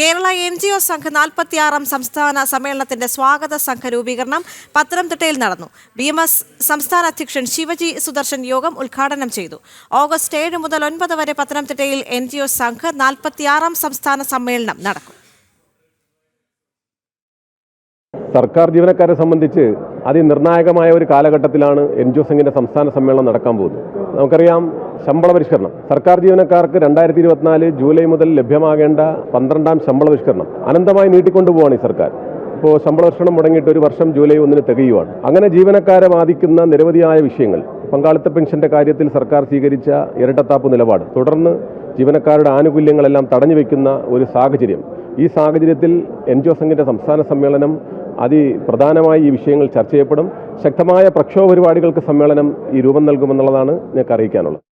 Kerala NGO Sangh 46-ാം സംസ്ഥാന സമ്മേളനത്തിന്റെ സ്വാഗത സംഘ രൂപീകരണം പത്തനംതിട്ടയിൽ നടന്നു. BMS സംസ്ഥാന അധ്യക്ഷൻ ശിവജി സുദർശൻ യോഗം ഉദ്ഘാടനം ചെയ്തു. ഓഗസ്റ്റ് 7 മുതൽ 9 വരെ പത്തനംതിട്ടയിൽ NGO സംഘ് 46-ാം സംസ്ഥാന സമ്മേളനം നടക്കും. സർക്കാർ ജീവനക്കാരെ സംബന്ധിച്ച് അതിനിർണായകമായ ഒരു കാലഘട്ടത്തിലാണ് NGO സംഘിന്റെ സംസ്ഥാന സമ്മേളനം നടക്കാൻ പോകുന്നത്. നമുക്കറിയാം, ശമ്പള പരിഷ്കരണം സർക്കാർ ജീവനക്കാർക്ക് 2024 ജൂലൈ മുതൽ ലഭ്യമാകേണ്ട 12ാം ശമ്പള പരിഷ്കരണം അനന്തമായി നീട്ടിക്കൊണ്ടുപോവാണ് ഈ സർക്കാർ. ഇപ്പോൾ ശമ്പള പരിഷ്കരണം മുടങ്ങിയിട്ട് ഒരു വർഷം ജൂലൈ 1 തികയുവാണ്. അങ്ങനെ ജീവനക്കാരെ ബാധിക്കുന്ന നിരവധിയായ വിഷയങ്ങൾ, പങ്കാളിത്ത പെൻഷന്റെ കാര്യത്തിൽ സർക്കാർ സ്വീകരിച്ച ഇരട്ടത്താപ്പ് നിലപാട്, തുടർന്ന് ജീവനക്കാരുടെ ആനുകൂല്യങ്ങളെല്ലാം തടഞ്ഞു വെക്കുന്ന ഒരു സാഹചര്യം. ഈ സാഹചര്യത്തിൽ NGO സംഘിന്റെ സംസ്ഥാന സമ്മേളനം അതിപ്രധാനമായി ഈ വിഷയങ്ങൾ ചർച്ച ചെയ്യപ്പെടും. ശക്തമായ പ്രക്ഷോഭ പരിപാടികൾക്ക് സമ്മേളനം ഈ രൂപം നൽകുമെന്നുള്ളതാണ് ഞങ്ങൾക്ക് അറിയിക്കാനുള്ളത്.